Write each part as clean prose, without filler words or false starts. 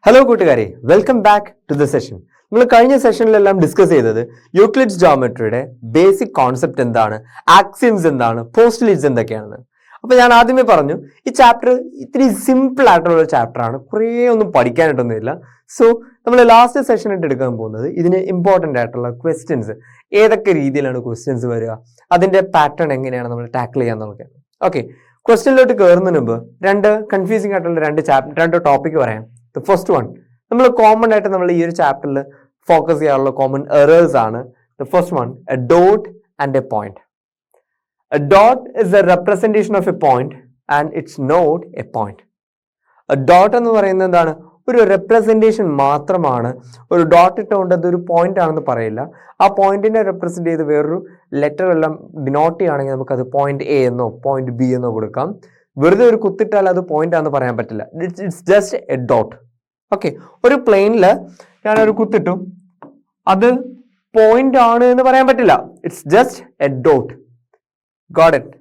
Hello കൂട്ടുകാരെ, welcome back to the session. നമ്മൾ കഴിഞ്ഞ സെഷനിലെല്ലാം ഡിസ്കസ് ചെയ്തത് യൂക്ലിഡ്സ് ജോമെട്രിയുടെ ബേസിക് കോൺസെപ്റ്റ് എന്താണ്, ആക്സിയംസ് എന്താണ്, പോസ്റ്റുലേറ്റ്സ് എന്തൊക്കെയാണെന്ന്. അപ്പോൾ ഞാൻ ആദ്യമേ പറഞ്ഞു ഈ ചാപ്റ്റർ ഇത്തിരി സിമ്പിൾ ആയിട്ടുള്ള ഒരു ചാപ്റ്ററാണ്, കുറേ ഒന്നും പഠിക്കാനായിട്ടൊന്നുമില്ല. സോ നമ്മൾ ലാസ്റ്റ് സെഷനായിട്ട് എടുക്കാൻ പോകുന്നത് ഇതിന് ഇമ്പോർട്ടൻ്റ് ആയിട്ടുള്ള ക്വസ്റ്റ്യൻസ്, ഏതൊക്കെ രീതിയിലാണ് ക്വസ്റ്റ്യൻസ് വരിക, അതിൻ്റെ പാറ്റേൺ എങ്ങനെയാണ് നമ്മൾ ടാക്കിൾ ചെയ്യാൻ നോക്കുന്നത്. ഓക്കെ, ക്വസ്റ്റ്യനിലോട്ട് കയറുന്നതിന് മുമ്പ് രണ്ട് കൺഫ്യൂസിംഗ് ആയിട്ടുള്ള രണ്ട് ടോപ്പിക്ക് പറയാം. ദ ഫസ്റ്റ് വൺ, നമ്മൾ കോമൺ ആയിട്ട് നമ്മൾ ഈ ഒരു ചാപ്റ്ററിൽ ഫോക്കസ് ചെയ്യാറുള്ള കോമൺ എറേഴ്സ് ആണ്. The first one, a dot and a point. A dot is a representation of a point and it's not a point. Dot എന്ന് പറയുന്നത് എന്താണ്? ഒരു റെപ്രസെന്റേഷൻ മാത്രമാണ്. ഒരു ഡോട്ട് ഇട്ടുകൊണ്ട് അതൊരു പോയിന്റ് ആണെന്ന് പറയില്ല. ആ പോയിന്റിനെ റെപ്രസെന്റ് ചെയ്ത് വേറൊരു ലെറ്റർ എല്ലാം ഡിനോട്ട് ചെയ്യുകയാണെങ്കിൽ നമുക്കത് പോയിന്റ് എ എന്നോ പോയിന്റ് ബി എന്നോ കൊടുക്കാം. വെറുതെ ഒരു കുത്തിട്ടാൽ അത് പോയിന്റ് ആണെന്ന് പറയാൻ പറ്റില്ല. It's just A dot. Okay, ഒരു പ്ലെയിനിൽ ഞാനൊരു കുത്തിട്ടു, അത് പോയിന്റ് ആണ് എന്ന് പറയാൻ പറ്റില്ല. It's just A dot. Got it?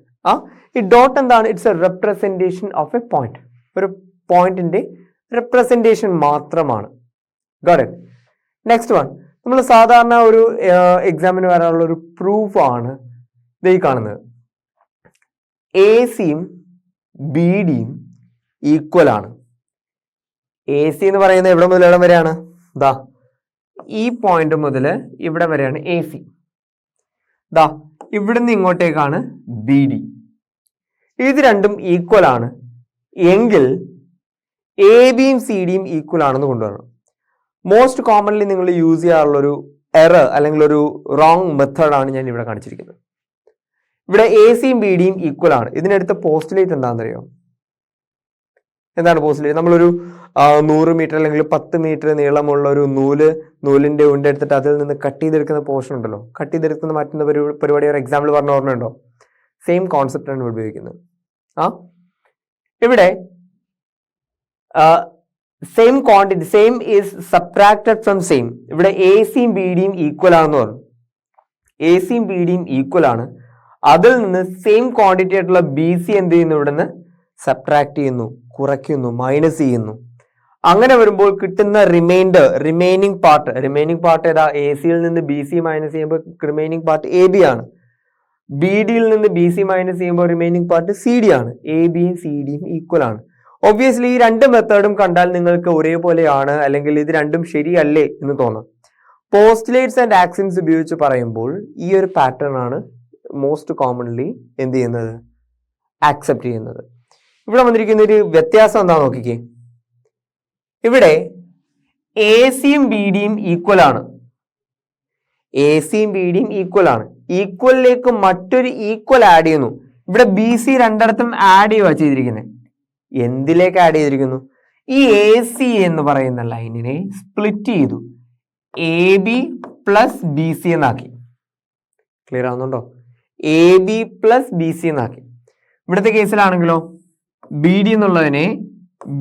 ഈ ഡോട്ട് എന്താണ്? It's A representation of a point. ഒരു പോയിന്റിന്റെ റെപ്രസെന്റേഷൻ മാത്രമാണ്. Got it? നെക്സ്റ്റ് വൺ, നമ്മൾ സാധാരണ ഒരു എക്സാമിന് വരാനുള്ള ഒരു പ്രൂഫ് ആണ് ഇത് ഈ കാണുന്നത്. എ സിയും ബി ഡിയും ഈക്വൽ ആണ്. എ സി എന്ന് പറയുന്നത് എവിടെ മുതൽ എവിടെ വരെയാണ്? ദാ ഈ പോയിന്റ് മുതൽ ഇവിടെ വരെയാണ് എ സി. ദാ ഇവിടുന്ന് ഇങ്ങോട്ടേക്കാണ് ബി ഡി. ഇത് രണ്ടും ഈക്വൽ ആണ് എങ്കിൽ എ ബിയും സി ഡിയും ഈക്വൽ ആണെന്ന് കൊണ്ടുവരണം. മോസ്റ്റ് കോമൺലി നിങ്ങൾ യൂസ് ചെയ്യാറുള്ളൊരു എറർ അല്ലെങ്കിൽ ഒരു റോങ് മെത്തേഡാണ് ഞാൻ ഇവിടെ കാണിച്ചിരിക്കുന്നത്. ഇവിടെ എ സിയും ബി ഡിയും ഈക്വൽ ആണ്. ഇതിനടുത്ത പോസ്റ്റുലേറ്റ് എന്താണെന്നറിയോ? എന്താണ് പോസ്റ്റുലേറ്റ്? നമ്മളൊരു 100 മീറ്റർ അല്ലെങ്കിൽ 10 മീറ്റർ നീളമുള്ള ഒരു നൂലിന്റെ ഉണ്ട എടുത്തിട്ട് അതിൽ നിന്ന് കട്ട് ചെയ്തെടുക്കുന്ന പോർഷൻ ഉണ്ടല്ലോ, കട്ട് ചെയ്തെടുക്കുന്ന മാറ്റുന്ന പരിപാടി ഒരു എക്സാമ്പിൾ പറഞ്ഞ ഓർമ്മയുണ്ടോ? സെയിം കോൺസെപ്റ്റ് ആണ് ഉപയോഗിക്കുന്നത്. ഇവിടെ same quantity, same is subtracted from same. ഇവിടെ എ സിയും ബി ഡിയും ഈക്വൽ ആണെന്ന് പറഞ്ഞു. എ സിയും ബി ഡിയും ഈക്വൽ ആണ്. അതിൽ നിന്ന് സെയിം ക്വാണ്ടിറ്റി ആയിട്ടുള്ള ബി സി എന്ത് ചെയ്യുന്നു? ഇവിടെ നിന്ന് സബ്ട്രാക്ട് ചെയ്യുന്നു, കുറയ്ക്കുന്നു, മൈനസ് ചെയ്യുന്നു. അങ്ങനെ വരുമ്പോൾ കിട്ടുന്ന റിമൈനിങ് പാർട്ട് ഏതാ? എ സിയിൽ നിന്ന് ബി സി മൈനസ് ചെയ്യുമ്പോൾ റിമൈനിങ് പാർട്ട് എ ബി ആണ്. ബി ഡിയിൽ നിന്ന് ബി സി മൈനസ് ചെയ്യുമ്പോൾ റിമൈനിങ് പാർട്ട് സി ഡി ആണ്. എ ബിയും സി ഡിയും ഈക്വൽ ആണ്. ഒബ്വിയസ്ലി ഈ രണ്ട് മെത്തേഡും കണ്ടാൽ നിങ്ങൾക്ക് ഒരേപോലെയാണ്, അല്ലെങ്കിൽ ഇത് രണ്ടും ശരിയല്ലേ എന്ന് തോന്നും. പോസ്റ്റുലേറ്റ്സ് ആൻഡ് ആക്സിയംസ് ഉപയോഗിച്ച് പറയുമ്പോൾ ഈ ഒരു പാറ്റേൺ ആണ് മോസ്റ്റ് കോമൺലി എന്ത് ചെയ്യുന്നത്? ആക്സെപ്റ്റ് ചെയ്യുന്നത്. ഇവിടെ വന്നിരിക്കുന്ന ഒരു വ്യത്യാസം എന്താ നോക്കിക്കേ. ഇവിടെ എ സിയും ബി ഡിയും ഈക്വൽ ആണ്. എ സിയും ബി ഡിയും ഈക്വൽ ആണ്. ഈക്വലിലേക്ക് മറ്റൊരു ഈക്വൽ ആഡ് ചെയ്യുന്നു. ഇവിടെ ബി സി രണ്ടിടത്തും ആഡ് ചെയ്യുക ചെയ്തിരിക്കുന്നത്. എന്തിലേക്ക് ആഡ് ചെയ്തിരിക്കുന്നു? ഈ എ സി എന്ന് പറയുന്ന ലൈനിനെ സ്പ്ലിറ്റ് ചെയ്തു, A B plus B C എന്നാക്കി. ക്ലിയർ ആവുന്നുണ്ടോ? A B plus B C എന്നാക്കി. ഇവിടുത്തെ കേസിലാണെങ്കിലോ ബി ഡി എന്നുള്ളതിനെ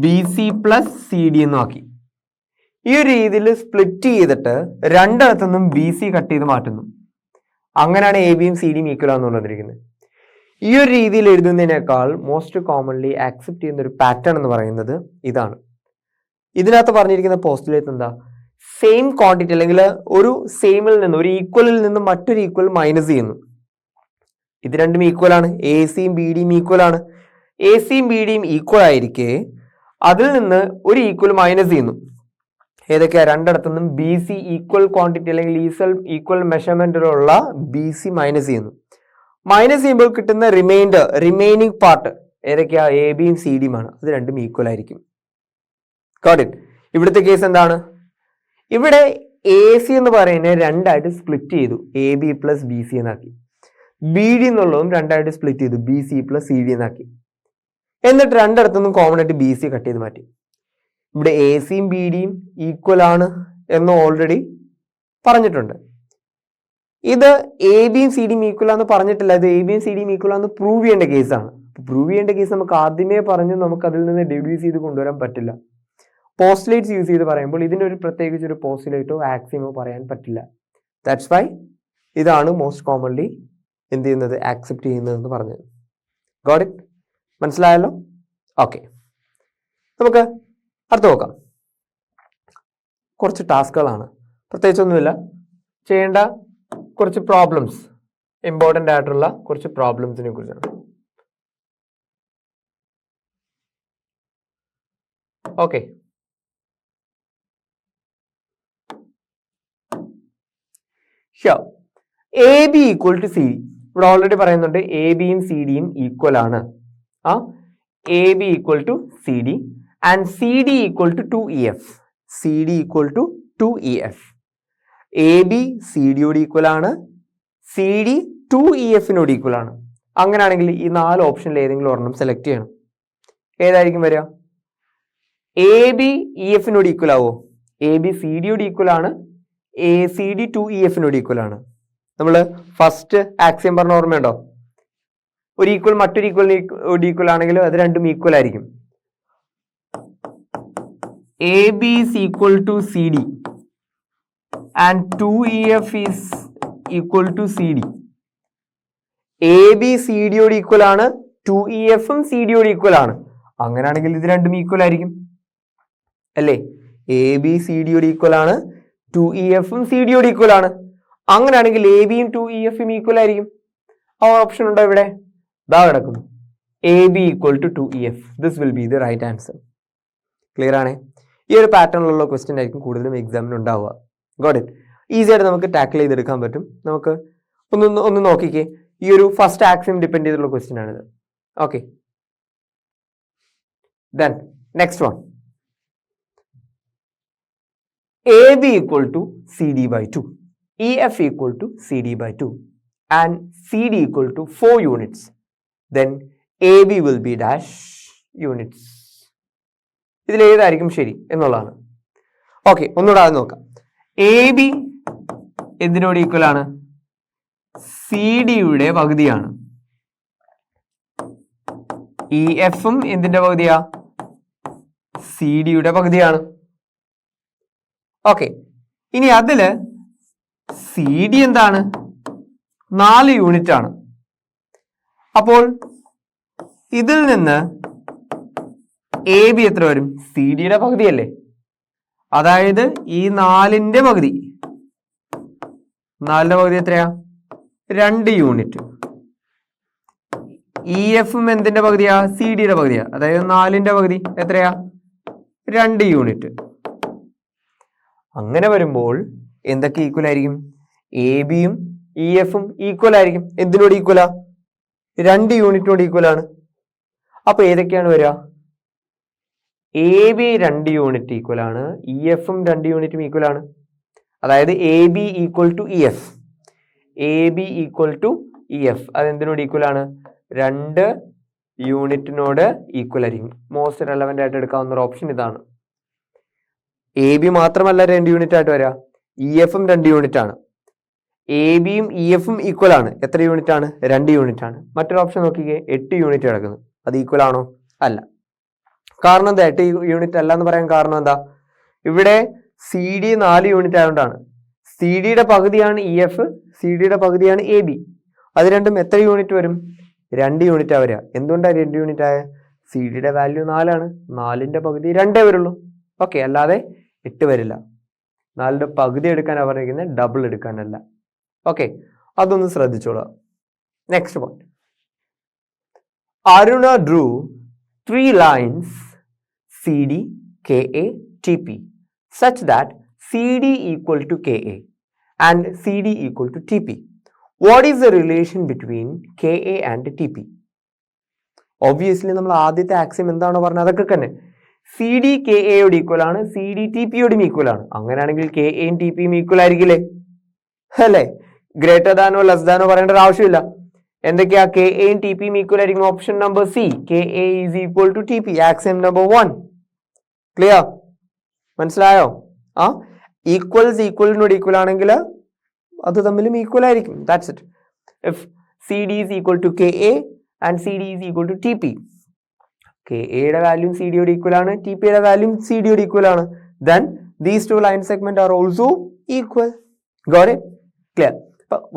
B C plus C D എന്നും ആക്കി. ഈ ഒരു രീതിയിൽ സ്പ്ലിറ്റ് ചെയ്തിട്ട് രണ്ടിടത്തുനിന്നും ബി സി കട്ട് ചെയ്ത് മാറ്റുന്നു. അങ്ങനെയാണ് എ ബിയും സി ഡിയും ഈക്വൽ ആണെന്ന് പറഞ്ഞിരിക്കുന്നത്. ഈ ഒരു രീതിയിൽ എഴുതുന്നതിനേക്കാൾ മോസ്റ്റ് കോമൺലി ആക്സെപ്റ്റ് ചെയ്യുന്ന ഒരു പാറ്റേൺ എന്ന് പറയുന്നത് ഇതാണ്. ഇതിനകത്ത് പറഞ്ഞിരിക്കുന്ന പോസ്റ്റുലേറ്റ് എന്താ? സെയിം ക്വാണ്ടിറ്റി അല്ലെങ്കിൽ ഒരു സെയിമിൽ നിന്ന്, ഒരു ഈക്വലിൽ നിന്ന് മറ്റൊരു ഈക്വൽ മൈനസ് ചെയ്യുന്നു. ഇത് രണ്ടും ഈക്വൽ ആണ്. എ സിയും ബി ഡിയും ഈക്വൽ ആണ്. എ സിയും ബി ഡിയും ഈക്വൽ ആയിരിക്കെ അതിൽ നിന്ന് ഒരു ഈക്വൽ മൈനസ് ചെയ്യുന്നു. ഏതൊക്കെയാ? രണ്ടിടത്തുനിന്നും ബി സി ഈക്വൽ ക്വാണ്ടിറ്റി അല്ലെങ്കിൽ ഈക്വൽ മെഷർമെന്റിലുള്ള ബി സി മൈനസ് ചെയ്യുന്നു. മൈനസ് ചെയ്യുമ്പോൾ കിട്ടുന്ന റിമൈനിങ് പാർട്ട് ഏതൊക്കെയാ? എ ബിയും സി ഡിയും ആണ്. അത് രണ്ടും ഈക്വൽ ആയിരിക്കും. Got it? ഇവിടുത്തെ കേസ് എന്താണ്? ഇവിടെ എ സി എന്ന് പറയുന്നത് രണ്ടായിട്ട് സ്പ്ലിറ്റ് ചെയ്തു, A B plus B C എന്നാക്കി. ബി ഡി എന്നുള്ളതും രണ്ടായിട്ട് സ്പ്ലിറ്റ് ചെയ്തു, B C plus C D എന്നാക്കി. എന്നിട്ട് രണ്ടിടത്തുനിന്നും കോമൺ ആയിട്ട് ബി സി കട്ട് ചെയ്ത് മാറ്റി. ഇവിടെ എ സിയും ബി ഡിയും ഈക്വൽ ആണ് എന്ന് ഓൾറെഡി പറഞ്ഞിട്ടുണ്ട്. ഇത് എ ബിയും സി ഡിയും ഈക്വൽ ആണെന്ന് പറഞ്ഞിട്ടില്ല. ഇത് എ ബിയും സി ഡിയും ഈക്വൽ ആണെന്ന് പ്രൂവ് ചെയ്യേണ്ട കേസാണ്. പ്രൂവ് ചെയ്യേണ്ട കേസ് നമുക്ക് ആദ്യമേ പറഞ്ഞു നമുക്ക് അതിൽ നിന്ന് ഡെഡ്യൂസ് ചെയ്ത് കൊണ്ടുവരാൻ പറ്റില്ല. പോസ്റ്റുലേറ്റ്സ് യൂസ് ചെയ്ത് പറയുമ്പോൾ ഇതിനൊരു പ്രത്യേകിച്ച് ഒരു പോസ്റ്റുലേറ്റോ ആക്സിയമോ പറയാൻ പറ്റില്ല. ദാറ്റ്സ് വൈ ഇതാണ് മോസ്റ്റ് കോമൺലി എന്ത് ചെയ്യുന്നത്? ആക്സെപ്റ്റ് ചെയ്യുന്നതെന്ന് പറഞ്ഞത്. Got it? മനസ്സിലായല്ലോ? ഓക്കെ, നമുക്ക് അടുത്ത് നോക്കാം. കുറച്ച് ടാസ്കുകളാണ്, പ്രത്യേകിച്ചൊന്നുമില്ല, ചെയ്യേണ്ട കുറച്ച് പ്രോബ്ലംസ്, ഇമ്പോർട്ടൻ്റ് ആയിട്ടുള്ള കുറച്ച് പ്രോബ്ലംസിനെ കുറിച്ചാണ്. Okay, A B equal to C D. ഇവിടെ ഓൾറെഡി പറയുന്നുണ്ട് എ ബിയും സി ഡിയും ഈക്വൽ ആണ്. A B equal to C D and C D equal to 2EF. C D equal to 2EF. A B C ഡിയോട് equal ആണ്, C D 2EFനോട് equal ആണ്. അങ്ങനെയാണെങ്കിൽ ഈ 4 ഓപ്ഷനിൽ ഏതെങ്കിലും ഒരെണ്ണം സെലക്ട് ചെയ്യണം. ഏതായിരിക്കും വരിക? എ ബി ഇ എഫിനോട് ഈക്വൽ ആവോ? എ ബി സി ഡിയോട് ഈക്വൽ ആണ്, എ സി ഡി 2EFനോട് ഈക്വൽ ആണ്. നമ്മൾ ഫസ്റ്റ് ആക്സിയം പറഞ്ഞ ഓർമ്മയുണ്ടോ? ഒരു ഈക്വൽ മറ്റൊരു ഈക്വൽ ആണെങ്കിൽ അത് രണ്ടും ഈക്വൽ ആയിരിക്കും. A B is equal to C D and 2EF is equal to C D. A B C ഡിയോട് ഈക്വൽ ആണ്, 2EFും സി ഡിയോട് ഈക്വൽ ആണ്. അങ്ങനെയാണെങ്കിൽ ഇത് രണ്ടും ഈക്വൽ ആയിരിക്കും അല്ലേ? എ ബി സി ഡിയോട് ഈക്വൽ ആണ്, 2EFും സി ഡിയോട് ഈക്വൽ ആണ്. അങ്ങനെയാണെങ്കിൽ എ ബിയും 2EFും ഈക്വൽ ആയിരിക്കും. ആ ഓപ്ഷൻ ഉണ്ടോ ഇവിടെ? ദാ കിടക്കുന്നു, A B equal to 2EF. This will be the right answer. Clear ആണ്? ഈ ഒരു പാറ്റേണിലുള്ള ക്വസ്റ്റ്യൻ ആയിരിക്കും കൂടുതലും എക്സാമിന് ഉണ്ടാവുക. Got it? ഈസി ആയിട്ട് നമുക്ക് ടാക്കിൾ ചെയ്തെടുക്കാൻ പറ്റും. നമുക്ക് ഒന്ന് നോക്കിക്കേ, ഈ ഒരു ഫസ്റ്റ് ആക്സിയം ഡിപ്പെൻഡ് ചെയ്തിട്ടുള്ള ക്വസ്റ്റ്യൻ ആണിത്. Okay, then next one. A B equal to C D by 2, EF equal to CD by 2 and CD equal to 4 units, then AB will be dash units. ഇതിൽ ഏതായിരിക്കും ശരി എന്നുള്ളതാണ്. Okay, ഒന്നുകൂടെ അത് നോക്കാം. A B എന്തിനോട് equal ആണ്? C ഡിയുടെ പകുതിയാണ്. ഇ എഫും എന്തിന്റെ പകുതിയാ? സി ഡിയുടെ പകുതിയാണ്. ഓക്കെ, ഇനി അതില് സി ഡി എന്താണ്? 4 യൂണിറ്റ് ആണ്. അപ്പോൾ ഇതിൽ നിന്ന് എ ബി എത്ര വരും? സി ഡിയുടെ പകുതിയല്ലേ? അതായത് ഈ 4ന്റെ പകുതി, 4ന്റെ പകുതി എത്രയാ? 2 യൂണിറ്റ്. ഇ എഫും എന്തിന്റെ പകുതിയാ? സി ഡിയുടെ പകുതിയാ. അതായത് 4ന്റെ പകുതി എത്രയാ? 2 യൂണിറ്റ്. അങ്ങനെ വരുമ്പോൾ എന്തൊക്കെ ഈക്വൽ ആയിരിക്കും? എ ബിയും ഇ എഫും ഈക്വൽ ആയിരിക്കും. എന്തിനോട് ഈക്വലാ? 2 യൂണിറ്റിനോട് ഈക്വൽ ആണ്. അപ്പൊ ഏതൊക്കെയാണ് വരിക? എ ബി 2 യൂണിറ്റ് ഈക്വൽ ആണ്, ഇ എഫും 2 യൂണിറ്റും ഈക്വൽ ആണ്. അതായത് A B equal to E F. A B equal to E F അതെന്തിനോട് ഈക്വൽ ആണ്? 2 യൂണിറ്റിനോട് ഈക്വൽ ആയിരിക്കും. മോസ്റ്റ് റെലവൻ്റ് ആയിട്ട് എടുക്കാവുന്ന ഒരു ഓപ്ഷൻ ഇതാണ്. എ ബി മാത്രമല്ല 2 യൂണിറ്റ് ആയിട്ട് വരിക, ഇ എഫും 2 യൂണിറ്റ് ആണ്. എ ബിയും ഇ എഫും ഈക്വൽ ആണ്. എത്ര യൂണിറ്റ് ആണ്? 2 യൂണിറ്റ് ആണ്. മറ്റൊരു ഓപ്ഷൻ നോക്കിക്കേ, 8 യൂണിറ്റ് കിടക്കുന്നു. അത് ഈക്വൽ ആണോ? അല്ല. കാരണം എന്താ 8 യൂണിറ്റ് അല്ല എന്ന് പറയാൻ കാരണം എന്താ? ഇവിടെ സി ഡി 4 യൂണിറ്റ് ആയതുകൊണ്ടാണ്. സി ഡിയുടെ പകുതിയാണ് ഇ എഫ്, സി ഡിയുടെ പകുതിയാണ് എ ബി. അത് രണ്ടും എത്ര യൂണിറ്റ് വരും? 2 യൂണിറ്റ് ആ വരിക. എന്തുകൊണ്ടാണ് 2 യൂണിറ്റ് ആയ? സി ഡിയുടെ വാല്യൂ 4 ആണ്. 4ന്റെ പകുതി 2 വരുള്ളൂ. ഓക്കെ, അല്ലാതെ 8 വരില്ല. 4ന്റെ പകുതി എടുക്കാനാണ് പറഞ്ഞിരിക്കുന്നത്, ഡബിൾ എടുക്കാനല്ല. ഓക്കെ, അതൊന്ന് ശ്രദ്ധിച്ചോളാം. Next point. Aruna Drew 3 lines CD, KA, TP such that CD equal to KA and CD equal to TP. What is the relation between KA and TP? Obviously നമ്മൾ ആദ്യത്തെ ആക്സിയം എന്താണോ പറഞ്ഞത് അതൊക്കെ തന്നെ. സി ഡി കെ എയോട് ഈക്വൽ ആണ്, C D T പിയോടും equal ആണ്. അങ്ങനെയാണെങ്കിൽ K എയും ടി പിയും ഈക്വൽ ആയിരിക്കില്ലേ? അല്ലേ? ഗ്രേറ്റർ ദാനോ ലെസ് ദാനോ പറയേണ്ട ഒരു ആവശ്യമില്ല. എന്തൊക്കെയാ? കെ എയും ടി പിയും ഈക്വൽ ആയിരിക്കും. Option number C, K A is equal to T P. Axiom number 1. Clear? മനസ്സിലായോ? ഈക്വൽസ് ഈക്വലിനോട് ഈക്വൽ ആണെങ്കിൽ അത് തമ്മിലും ഈക്വൽ ആയിരിക്കും. That's it. If C D is equal to K A and C D is equal to T P, K എയുടെ value C ഡിയോട് equal ആണ്, T പിയുടെ വാല്യൂ സി ഡിയോട് ഈക്വൽ ആണ്. Then these 2 line segment are also equal. Got it? Clear?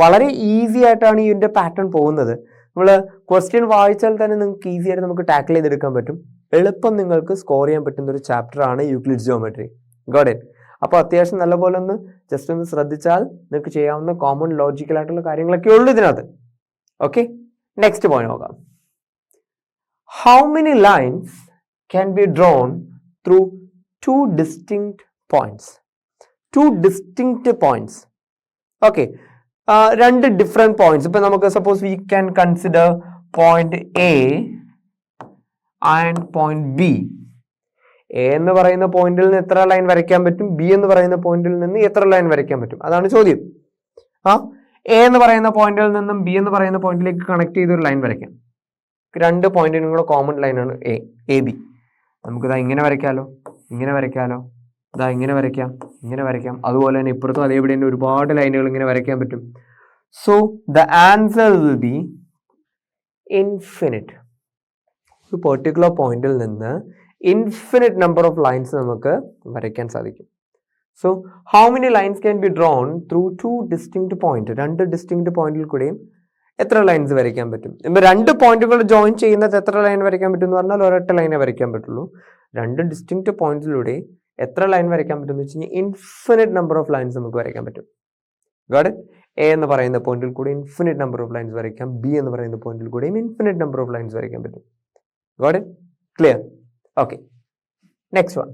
വളരെ easy ആയിട്ടാണ് ഈ ഇതിന്റെ പാറ്റേൺ പോകുന്നത്. നമ്മൾ ക്വസ്റ്റ്യൻ വായിച്ചാൽ തന്നെ നിങ്ങൾക്ക് ഈസി ആയിട്ട് നമുക്ക് ടാക്കിൾ ചെയ്തെടുക്കാൻ പറ്റും. എളുപ്പം നിങ്ങൾക്ക് സ്കോർ ചെയ്യാൻ പറ്റുന്ന ഒരു ചാപ്റ്റർ ആണ് യൂക്ലിഡ്സ് ജിയോമെട്രി. Got it? അപ്പോൾ അത്യാവശ്യം നല്ലപോലെ ഒന്ന് ജസ്റ്റ് ഒന്ന് ശ്രദ്ധിച്ചാൽ നിങ്ങൾക്ക് ചെയ്യാവുന്ന കോമൺ ലോജിക്കൽ ആയിട്ടുള്ള കാര്യങ്ങളൊക്കെ ഉള്ളൂ ഇതിനകത്ത്. ഓക്കെ, നെക്സ്റ്റ് പോയിന്റ് നോക്കാം. How many lines can be drawn through two distinct points? Two distinct points. Okay, രണ്ട് ഡിഫറെന്റ് പോയിന്റ്സ്. ഇപ്പൊ നമുക്ക് suppose we can consider point A and point B. A എന്ന് പറയുന്ന പോയിന്റിൽ നിന്ന് എത്ര ലൈൻ വരയ്ക്കാൻ പറ്റും, ബി എന്ന് പറയുന്ന പോയിന്റിൽ നിന്ന് എത്ര ലൈൻ വരയ്ക്കാൻ പറ്റും, അതാണ് ചോദ്യം. എ എന്ന് പറയുന്ന പോയിന്റിൽ നിന്നും ബി എന്ന് പറയുന്ന പോയിന്റിലേക്ക് കണക്ട് ചെയ്ത് ഒരു ലൈൻ വരയ്ക്കാം. രണ്ട് പോയിന്റിനും കൂടെ കോമൺ ലൈനാണ് എ ബി. നമുക്കിതാ ഇങ്ങനെ വരയ്ക്കാലോ, ഇങ്ങനെ വരയ്ക്കാലോ, ഇതാ ഇങ്ങനെ വരയ്ക്കാം, ഇങ്ങനെ വരയ്ക്കാം. അതുപോലെ തന്നെ ഇപ്പുറത്തും അതേപടി തന്നെ ഒരുപാട് ലൈനുകൾ ഇങ്ങനെ വരയ്ക്കാൻ പറ്റും. So the answer will be infinite. ഒരു പെർട്ടിക്കുലർ പോയിന്റിൽ നിന്ന് ഇൻഫിനിറ്റ് നമ്പർ ഓഫ് ലൈൻസ് നമുക്ക് വരയ്ക്കാൻ സാധിക്കും. So how many lines can be drawn through two distinct point? രണ്ട് ഡിസ്റ്റിങ്ക്റ്റ് പോയിന്റിൽ കൂടെയും എത്ര ലൈൻസ് വരയ്ക്കാൻ പറ്റും? ഇപ്പൊ രണ്ട് പോയിന്റുകൾ ജോയിൻ ചെയ്യുന്നത് എത്ര ലൈൻ വരയ്ക്കാൻ പറ്റും എന്ന് പറഞ്ഞാൽ ഒരൊറ്റ ലൈനെ വരയ്ക്കാൻ പറ്റുള്ളൂ. രണ്ട് ഡിസ്റ്റിങ്ക്റ്റ് പോയിന്റിലൂടെ എത്ര ലൈൻ വരയ്ക്കാൻ പറ്റും എന്ന് വെച്ച് കഴിഞ്ഞാൽ ഇൻഫിനിറ്റ് നമ്പർ ഓഫ് ലൈൻസ് നമുക്ക് വരയ്ക്കാൻ പറ്റും. Got it? എ എന്ന് പറയുന്ന പോയിന്റിൽ കൂടെ ഇൻഫിനിറ്റ് നമ്പർ ഓഫ് ലൈൻസ് വരയ്ക്കാം, ബി എന്ന് പറയുന്ന പോയിന്റിൽ കൂടെയും ഇൻഫിനിറ്റ് നമ്പർ ഓഫ് ലൈൻസ് വരയ്ക്കാൻ പറ്റും. Got it? Clear? Okay, next one.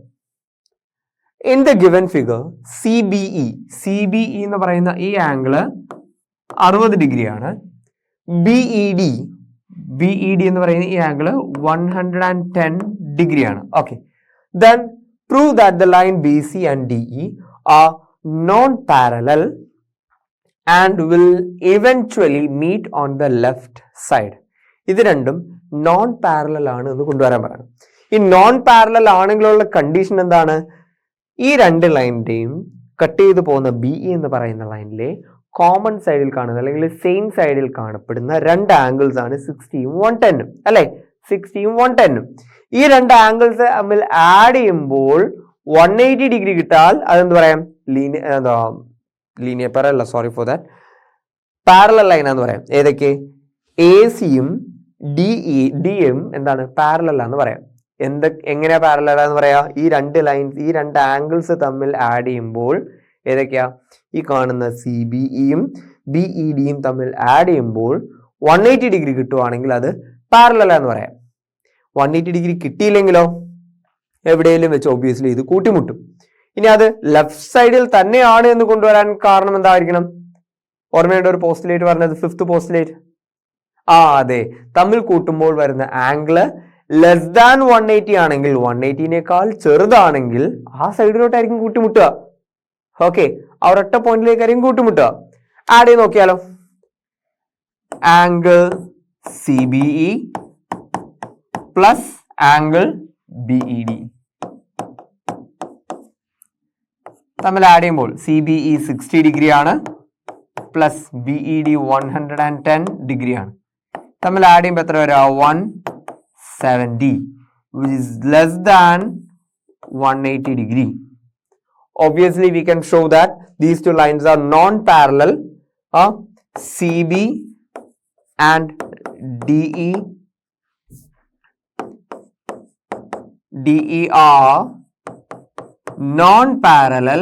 In the given figure CBE എന്ന് പറയുന്ന ഈ ആംഗിള് 60 ഡിഗ്രിയാണ്. BED എന്ന് പറയുന്ന ഈ ആംഗിള് 110 ഡിഗ്രിയാണ്. Okay, then prove that the line BC and DE are non-parallel and will eventually meet on the left side. ഇത് രണ്ടും നോൺ പാരലൽ ആണ് എന്ന് കൊണ്ടുവരാൻ പറയണം. ഈ നോൺ പാരലൽ ആണെങ്കിലുള്ള കണ്ടീഷൻ എന്താണ്? ഈ രണ്ട് ലൈനിന്റെയും കട്ട് ചെയ്ത് പോകുന്ന BE എന്ന് പറയുന്ന ലൈനിലെ കോമൺ സൈഡിൽ കാണുന്ന അല്ലെങ്കിൽ സെയിം സൈഡിൽ കാണപ്പെടുന്ന രണ്ട് ആംഗിൾസ് ആണ് 60ഉം 110ഉം, അല്ലെ? 60ഉം 110ഉം. ഈ രണ്ട് ആംഗിൾസ് തമ്മിൽ ആഡ് ചെയ്യുമ്പോൾ 180 ഡിഗ്രി കിട്ടാൽ അതെന്ത് പറയാം? Linear parallel, sorry for that, parallel line എന്ന് പറയാം. ഏതൊക്കെ? AC-യും DE-യും എന്താണ്? പാരലൽ എന്ന് പറയാം. എങ്ങനെയാ പാരലൽ എന്ന് പറയാ? ഈ രണ്ട് ലൈൻസ്, ഈ രണ്ട് ആംഗിൾസ് തമ്മിൽ ആഡ് ചെയ്യുമ്പോൾ ഏതൊക്കെയാ? ഈ കാണുന്ന CBEയും BEDയും തമ്മിൽ ആഡ് ചെയ്യുമ്പോൾ 180 ഡിഗ്രി കിട്ടുവാണെങ്കിൽ അത് പാരലൽ എന്ന് പറയാം. 180 ഡിഗ്രി കിട്ടിയില്ലെങ്കിലോ എവിടെയെങ്കിലും വെച്ച് ഒബ്വിയസ്ലി ഇത് കൂട്ടിമുട്ടും. ഇനി അത് ലെഫ്റ്റ് സൈഡിൽ തന്നെയാണ് എന്ന് കൊണ്ടുവരാൻ കാരണം എന്തായിരിക്കണം? ഓർമ്മയുടെ ഒരു പോസ്റ്റുലേറ്റ് പറഞ്ഞത്, ഫിഫ്ത്ത് പോസ്റ്റുലേറ്റ്. അതെ, തമ്മിൽ കൂട്ടുമ്പോൾ വരുന്ന ആംഗിള് ലെസ് ദാൻ 180 ആണെങ്കിൽ, 180നേക്കാൾ ചെറുതാണെങ്കിൽ ആ സൈഡിലോട്ടായിരിക്കും കൂട്ടിമുട്ടുക. ഓക്കെ, ആ ഒരൊറ്റ പോയിന്റിലേക്കായിരിക്കും കൂട്ടിമുട്ടുക. ആഡ് ചെയ്ത് നോക്കിയാലോ. Angle CBE plus angle BED തമ്മിൽ ആഡ് ചെയ്യുമ്പോൾ CBE 60 ഡിഗ്രി ആണ്, പ്ലസ് BED 110 ഡിഗ്രി ആണ്. തമ്മിൽ ആഡ് ചെയ്യുമ്പോൾ എത്ര വരാ? 170, which is less than 180 degree. Obviously, we can show that these two lines are non-parallel. CB and DE are non-parallel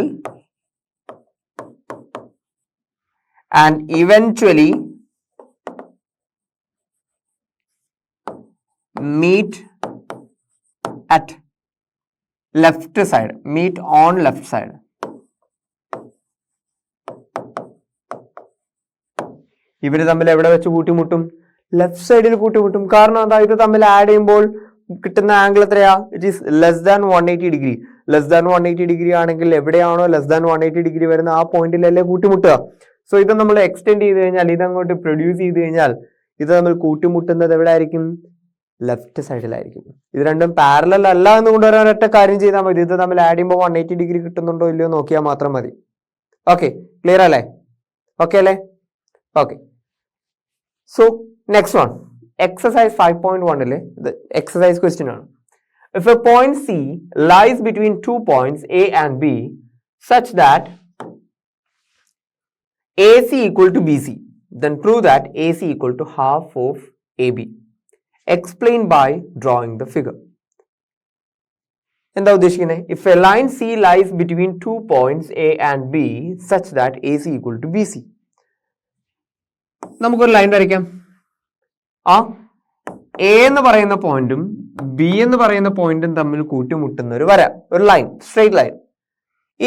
and eventually meet at left side, meet on left side. ഇവര് തമ്മിൽ എവിടെ വെച്ച് കൂട്ടിമുട്ടും? Left സൈഡിൽ കൂട്ടിമുട്ടും. കാരണം എന്താ? ഇത് തമ്മിൽ add ചെയ്യുമ്പോൾ കിട്ടുന്ന ആംഗിൾ എത്രയാ? It is less than 180 degree. Less than 180 degree ആണെങ്കിൽ എവിടെയാണോ ലെസ് ദാൻ 180 ഡിഗ്രി വരുന്ന ആ പോയിന്റിലല്ലേ കൂട്ടിമുട്ടുക. സോ ഇത് നമ്മൾ എക്സ്റ്റെൻഡ് ചെയ്ത് കഴിഞ്ഞാൽ, ഇതങ്ങോട്ട് പ്രൊഡ്യൂസ് ചെയ്ത് കഴിഞ്ഞാൽ ഇത് തമ്മിൽ കൂട്ടിമുട്ടുന്നത് എവിടെ ആയിരിക്കും? ലെഫ്റ്റ് സൈഡിലായിരിക്കും. ഇത് രണ്ടും പാരലൽ അല്ല എന്ന് കൊണ്ടുവരാൻ ഒറ്റ കാര്യം ചെയ്താൽ മതി. ഇത് തമ്മിൽ ആഡ് ചെയ്യുമ്പോൾ 180 ഡിഗ്രി കിട്ടുന്നുണ്ടോ ഇല്ലയോ നോക്കിയാൽ മാത്രം മതി. ഓക്കെ, ക്ലിയർ അല്ലേ? ഓക്കെ അല്ലേ? Okay, so next one, exercise 5.1 ഇത് എക്സസൈസ് ക്വസ്റ്റ്യൻ ആണ്. If a point C lies between 2 points A and B such that AC equal to BC, then prove that AC equal to half of AB. Explain by drawing the figure. എന്താ ഉദ്ദേശിക്കുന്നത്? If a line C lies between 2 points A and B such that A C equal to B C. നമുക്കൊരു line വരയ്ക്കാം. ആ A എന്ന് പറയുന്ന പോയിന്റും B എന്ന് പറയുന്ന പോയിന്റും തമ്മിൽ കൂട്ടിമുട്ടുന്ന ഒരു വര, ഒരു ലൈൻ, സ്ട്രെയിറ്റ് ലൈൻ.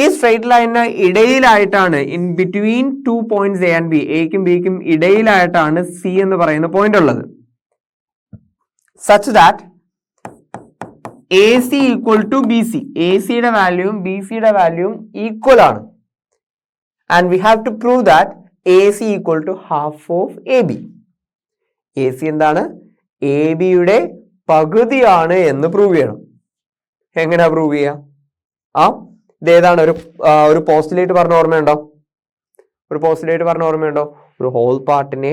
ഈ സ്ട്രെയിറ്റ് ലൈനിന് ഇടയിലായിട്ടാണ്, in between 2 points A and B, എക്കും ബിക്കും ഇടയിലായിട്ടാണ് സി എന്ന് പറയുന്ന പോയിന്റ് ഉള്ളത്. Such that A C equal to B C, A സിയുടെ വാല്യൂവും ബി സിയുടെ വാല്യൂവും ഈക്വൽ ആണ്. And we have to prove that A C equal to half of A B. A C എന്താണ്? എ ബിയുടെ പകുതിയാണ് എന്ന് പ്രൂവ് ചെയ്യണം. എങ്ങനെയാ പ്രൂവ് ചെയ്യുക? ഇതേതാണ്? ഒരു പോസ്റ്റുലേറ്റ് പറഞ്ഞ ഓർമ്മയുണ്ടോ? ഒരു ഹോൾ പാർട്ടിനെ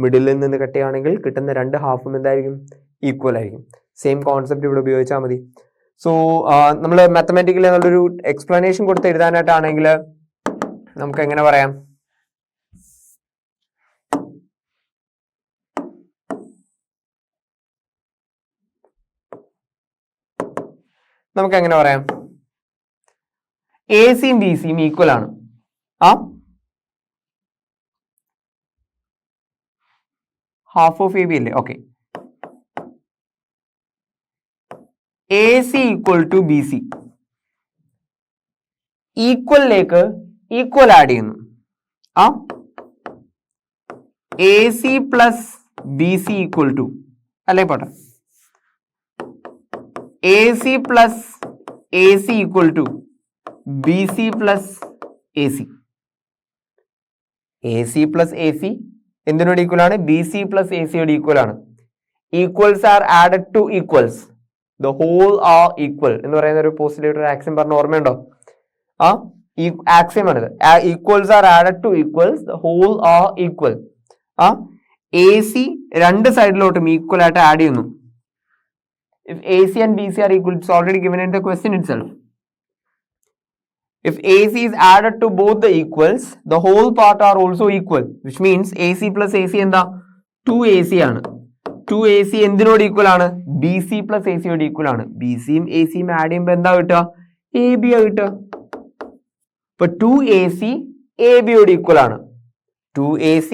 മിഡിലിൽ നിന്ന് കട്ട് ചെയ്യുകയാണെങ്കിൽ കിട്ടുന്ന 2 ഹാഫും എന്തായിരിക്കും? ഈക്വൽ ആയിരിക്കും. സെയിം കോൺസെപ്റ്റ് ഇവിടെ ഉപയോഗിച്ചാൽ മതി. സോ നമ്മൾ മാത്തമാറ്റിക്കലി നല്ലൊരു എക്സ്പ്ലനേഷൻ കൊടുത്ത് എഴുതാനായിട്ടാണെങ്കിൽ നമുക്ക് എങ്ങനെ പറയാം? എ സിയും ബി സിയും ഈക്വൽ ആണ്. ഹാഫ് ഓഫ് എ ബി അല്ലേ? Okay. A C equal to B C. ഈക്വലിലേക്ക് ഈക്വൽ ആഡ് ചെയ്യുന്നു. A C plus B C equal to, അല്ലേ പോട്ടെ, A C plus A C equal to B C plus A C. A C plus A C എന്തിനോട് equal ആണ്? B C plus A സിയോട് equal ആണ്. Equals are added to equals, the whole are equal എന്ന് പറയുന്ന ഒരു postulate ഒരു axiom പറഞ്ഞ ഓർമ്മയുണ്ടോ? ആക്സിയം ആണിത്. Equals are added to equals, the whole are equal. A C രണ്ട് സൈഡിലോട്ടും ഈക്വൽ ആയിട്ട് ആഡ് ചെയ്യുന്നു. If AC and BC are equal, it's already given in the question itself. If AC is added to both the equals, the whole part are also equal, which means AC plus AC എന്താ? 2AC ആണ്. 2AC എന്തിനോട് equal ആണ്? BC plus AC യോട് equal ആണ്. BCയും ACയും add ചെയ്യുമ്പോൾ എന്താ കിട്ടുക? AB ആ കിട്ടുക. ഇപ്പൊ 2AC AB യോട് ഈക്വൽ ആണ്. 2AC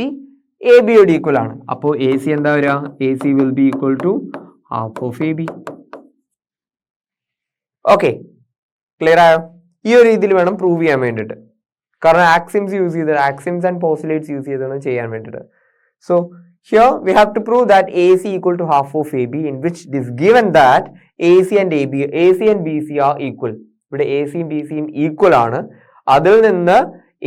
AB യോട് ഈക്വൽ ആണ്. അപ്പോൾ AC എന്താ വരിക? AC will be equal to half of AB. Okay, clear ആയോ? ഈ ഒരു രീതിയിൽ വേണം പ്രൂവ് ചെയ്യാൻ വേണ്ടിയിട്ട്. കാരണം ആക്സിംസ് യൂസ് ചെയ്ത്, ആക്സിംസ് ആൻഡ് പോസ്റ്റുലേറ്റ്സ് യൂസ് ചെയ്താണ് ചെയ്യാൻ വേണ്ടിയിട്ട്. So here we have to prove that A C equal to half of A B, in which it is given that A C and B C are equal. ഇവിടെ A സിയും B സിയും equal ആണ്. അതിൽ നിന്ന്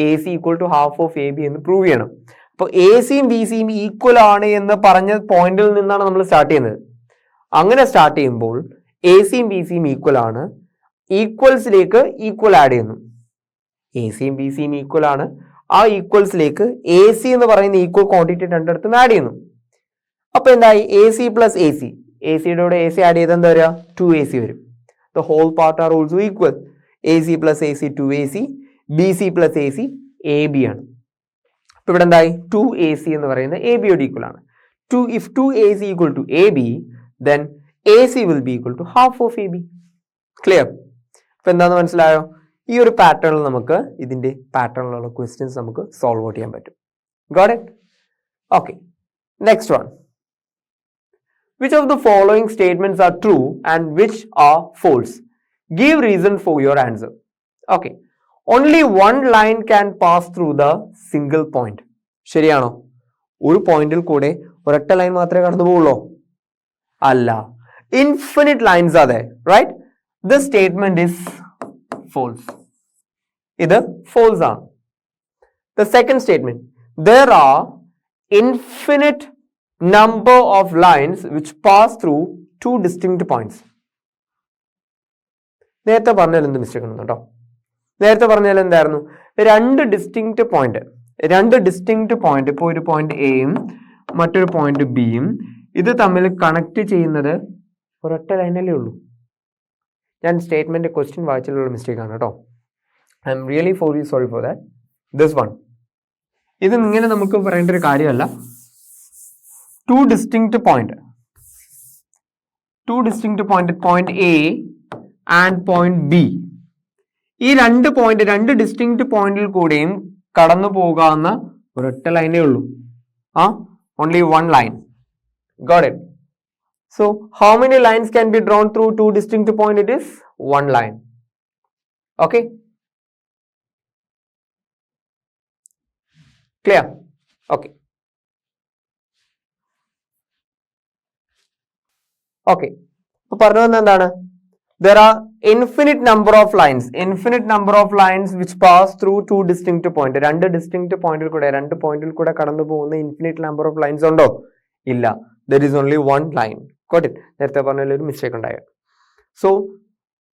A C equal to half of A B എന്ന് prove ചെയ്യണം. അപ്പോൾ A സിയും ബി സിയും ഈക്വൽ ആണ് എന്ന് പറഞ്ഞ പോയിന്റിൽ നിന്നാണ് നമ്മൾ സ്റ്റാർട്ട് ചെയ്യുന്നത്. അങ്ങനെ സ്റ്റാർട്ട് ചെയ്യുമ്പോൾ എ സിയും ബി സിയും ഈക്വൽ ആണ്. ഈക്വൽസിലേക്ക് ഈക്വൽ ആഡ് ചെയ്യുന്നു. എ സിയും ബി സിയും ഈക്വൽ ആണ്. ആ ഈക്വൽസിലേക്ക് എ സി എന്ന് പറയുന്ന ഈക്വൽ ക്വാണ്ടിറ്റി രണ്ടിടത്തും ആഡ് ചെയ്യുന്നു. അപ്പൊ എന്തായി? A C plus A C. A സിയുടെ കൂടെ എ സി ആഡ് ചെയ്ത് എന്താ വരിക? 2AC വരും. The whole part are also equal. A C plus A C 2AC, B C plus A C A B ആണ്. അപ്പൊ ഇവിടെ എന്തായി? 2AC എന്ന് പറയുന്നത് എ ബിയോട് ഈക്വൽ ആണ്. If 2AC equal to AB, then AC will be equal to half of AB. Clear? ഇപ്പൊ എന്താന്ന് മനസ്സിലായോ? ഈ ഒരു പാറ്റേണിൽ നമുക്ക് ഇതിന്റെ പാറ്റേണിലുള്ള ക്വസ്റ്റ്യൻസ് നമുക്ക് സോൾവ് ഔട്ട് ചെയ്യാൻ പറ്റും. Got it? Okay. Next one. Which of the following statements are true and which are false? Give reason for your answer. Okay. Only one line can pass through the single point. ശരിയാണോ? ഒരു പോയിന്റിൽ കൂടെ ഒരൊറ്റ line മാത്രമേ കടന്നു പോകുള്ളൂ? അല്ല. Infinite lines are there, right? This statement is false. ഇത് false ആണ്. The second statement, there are infinite number of lines which pass through two distinct points. നേരത്തെ പറഞ്ഞാൽ എന്ത് മിസ്റ്റേക്ക് ഉണ്ട് കേട്ടോ? നേരത്തെ പറഞ്ഞാൽ എന്തായിരുന്നു? രണ്ട് ഡിസ്റ്റിങ്ക്റ്റ് പോയിന്റ്, ഇപ്പോൾ ഒരു പോയിന്റ് എയും മറ്റൊരു പോയിന്റ് ബിയും ഇത് തമ്മിൽ കണക്ട് ചെയ്യുന്നത് ഒരൊറ്റ ലൈനല്ലേ ഉള്ളൂ. ഞാൻ സ്റ്റേറ്റ്മെന്റ് ക്വസ്റ്റ്യൻ വായിച്ചിട്ടുള്ള മിസ്റ്റേക്ക് ആണ് കേട്ടോ. I'm really sorry for that. This one, ഇത് ഇങ്ങനെ നമുക്ക് പറയേണ്ട ഒരു കാര്യമല്ല. Two distinct point, point A and point B. ഈ രണ്ട് ഡിസ്റ്റിങ്ക്ട് പോയിന്റിൽ കൂടെയും കടന്നു പോകാവുന്ന ഒരൊറ്റ ലൈനേ ഉള്ളൂ. Only one line. Got it? So how many lines can be drawn through two distinct points? It is one line. Okay, clear? Okay. അപ്പോൾ പറഞ്ഞു വന്നത് എന്താണ്? There are infinite number of lines which pass through two distinct points. രണ്ട് distinct പോയിന്റിൽ കൂടെ കടന്നു പോകുന്ന infinite number of lines ഉണ്ടോ? ഇല്ല. There is only one line. Got it? നേരത്തെ പറഞ്ഞതിൽ ഒരു മിസ്റ്റേക്ക് ഉണ്ടായ. So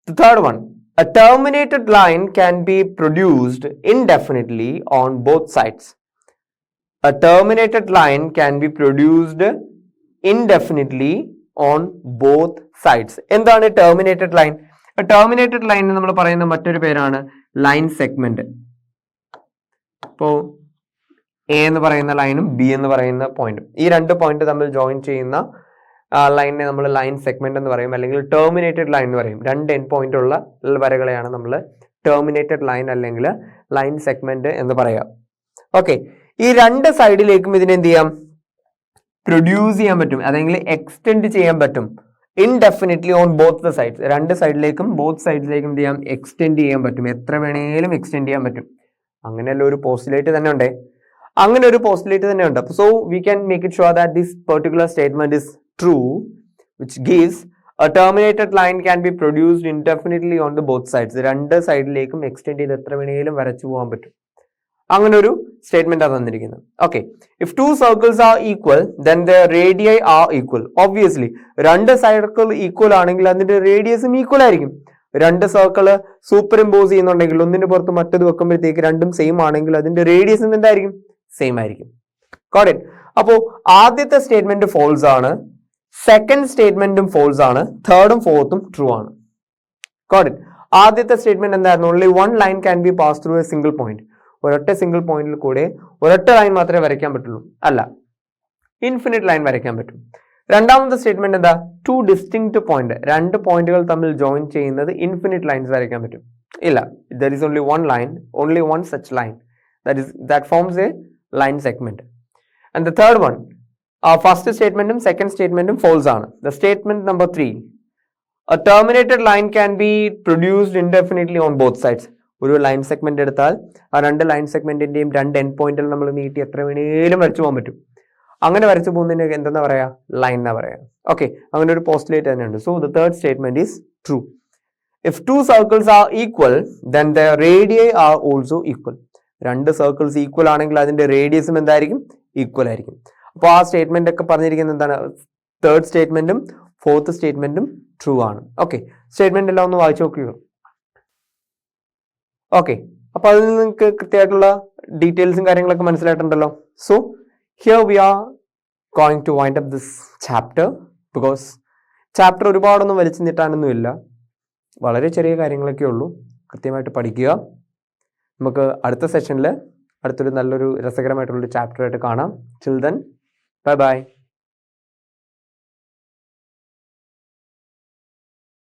the third one, a terminated line can be produced indefinitely on both sides. A terminated line can be produced indefinitely on both sides. എന്താണ് terminated line? A terminated line നമ്മൾ പറയുന്ന മറ്റൊരു പേരാണ് line segment. ഇപ്പോൾ A എന്ന് പറയുന്ന ലൈനും B എന്ന് പറയുന്ന പോയിന്റും, ഈ രണ്ട് പോയിന്റ് തമ്മിൽ ജോയിൻ ചെയ്യുന്ന ലൈനിനെ നമ്മൾ ലൈൻ സെഗ്മെന്റ് എന്ന് പറയും, അല്ലെങ്കിൽ ടെർമിനേറ്റഡ് ലൈൻ എന്ന് പറയും. രണ്ട് എൻഡ് പോയിന്റ് ഉള്ള വരകളെയാണ് നമ്മൾ ടെർമിനേറ്റഡ് ലൈൻ അല്ലെങ്കിൽ ലൈൻ സെഗ്മെന്റ് എന്ന് പറയാം. ഓക്കെ, ഈ രണ്ട് സൈഡിലേക്കും ഇതിനെ എന്ത് ചെയ്യാം? പ്രൊഡ്യൂസ് ചെയ്യാൻ പറ്റും, അല്ലെങ്കിൽ എക്സ്റ്റെൻഡ് ചെയ്യാൻ പറ്റും. Indefinitely on both the sides. രണ്ട് സൈഡിലേക്കും ബോത്ത് സൈഡ്സിലേക്കും എന്ത് ചെയ്യാം? എക്സ്റ്റെൻഡ് ചെയ്യാൻ പറ്റും. എത്ര വേണേലും എക്സ്റ്റെൻഡ് ചെയ്യാൻ പറ്റും. അങ്ങനെയല്ല ഒരു പോസ്റ്റുലേറ്റ് തന്നെ ഉണ്ട്. അങ്ങനെ ഒരു പോസ്റ്റുലേറ്റ് തന്നെ ഉണ്ട്. So we can make it sure that this particular statement is true, which gives a terminated line can be produced indefinitely on the both sides. രണ്ട് സൈഡിലേക്കും എക്സ്റ്റെൻഡ് ചെയ്ത് എത്ര വേണേലും വരച്ചു പോകാൻ പറ്റും. അങ്ങനെ ഒരു സ്റ്റേറ്റ്മെന്റ് ആണ് തന്നിരിക്കുന്നത്. Okay, if two circles are equal then the radii are equal. Obviously രണ്ട് സർക്കിൾ ഈക്വൽ ആണെങ്കിൽ അതിന്റെ റേഡിയസും ഈക്വൽ ആയിരിക്കും. രണ്ട് സർക്കിള് സൂപ്പർ ഇമ്പോസ് ചെയ്യുന്നുണ്ടെങ്കിൽ ഒന്നിന്റെ പുറത്ത് മറ്റത് വെക്കുമ്പോഴത്തേക്ക് രണ്ടും സെയിം ആണെങ്കിൽ അതിന്റെ റേഡിയസും എന്തായിരിക്കും? സെയിം ആയിരിക്കും. Got it? അപ്പോൾ ആദ്യത്തെ സ്റ്റേറ്റ്മെന്റ് ഫോൾസ് ആണ്, സെക്കൻഡ് സ്റ്റേറ്റ്മെന്റും ഫോൾസ് ആണ്, തേർഡും ഫോർത്തും ട്രൂ ആണ്. Got it? ആദ്യത്തെ സ്റ്റേറ്റ്മെന്റ് എന്തായിരുന്നു? Only one line can be pass through A single point. ഒരൊറ്റ സിംഗിൾ പോയിന്റിൽ കൂടെ ഒരൊറ്റ ലൈൻ മാത്രമേ വരയ്ക്കാൻ പറ്റുള്ളൂ. അല്ല, ഇൻഫിനിറ്റ് ലൈൻ വരയ്ക്കാൻ പറ്റും. രണ്ടാമത്തെ സ്റ്റേറ്റ്മെന്റ് എന്താ? ടു ഡിസ്റ്റിങ്ക്ട് പോയിന്റ്, രണ്ട് പോയിന്റുകൾ തമ്മിൽ ജോയിൻ ചെയ്യുന്നത് ഇൻഫിനിറ്റ് ലൈൻസ് വരയ്ക്കാൻ പറ്റും. ഇല്ല, there is only one line, only one such line, that forms a line segment. And the third one, first statementum second statementum false ആണ്. The statement number 3, a terminated line can be produced indefinitely on both sides. ഒരു line segment എടുത്താൽ ആ രണ്ട് line സെഗ്മെന്റിന്റെയും രണ്ട് end പോയിന്റിൽ നമ്മൾ നീട്ടി എത്ര വേണേലും വരച്ചു പോകാൻ പറ്റും. അങ്ങനെ വരച്ചു പോകുന്നതിന് എന്താ പറയാ? ലൈൻ എന്നാ പറയാ. ഓക്കെ, അങ്ങനെ ഒരു പോസ്റ്റുലേറ്റ് തന്നെയുണ്ട്. So the third statement is true. If two circles are equal then the radii R also equal. രണ്ട് സർക്കിൾസ് ഈക്വൽ ആണെങ്കിൽ അതിന്റെ റേഡിയസും എന്തായിരിക്കും? ഈക്വൽ ആയിരിക്കും. അപ്പോൾ ആ സ്റ്റേറ്റ്മെന്റ് ഒക്കെ പറഞ്ഞിരിക്കുന്നത് എന്താണ്? തേർഡ് സ്റ്റേറ്റ്മെന്റും ഫോർത്ത് സ്റ്റേറ്റ്മെന്റും ട്രൂ ആണ്. ഓക്കെ, സ്റ്റേറ്റ്മെന്റ് എല്ലാം ഒന്ന് വായിച്ചു നോക്കുക. ഓക്കെ, അപ്പൊ അതിൽ നിങ്ങൾക്ക് കൃത്യമായിട്ടുള്ള ഡീറ്റെയിൽസും കാര്യങ്ങളൊക്കെ മനസ്സിലായിട്ടുണ്ടല്ലോ. So here we are going to wind up this chapter, because chapter ഒരുപാടൊന്നും വലിച്ചു നീട്ടാനൊന്നുമില്ല, വളരെ ചെറിയ കാര്യങ്ങളൊക്കെ ഉള്ളൂ. കൃത്യമായിട്ട് പഠിക്കുക. നമുക്ക് അടുത്ത സെഷനിൽ അടുത്തൊരു നല്ലൊരു രസകരമായിട്ടുള്ളൊരു ചാപ്റ്ററായിട്ട് കാണാം. Till then, bye bye.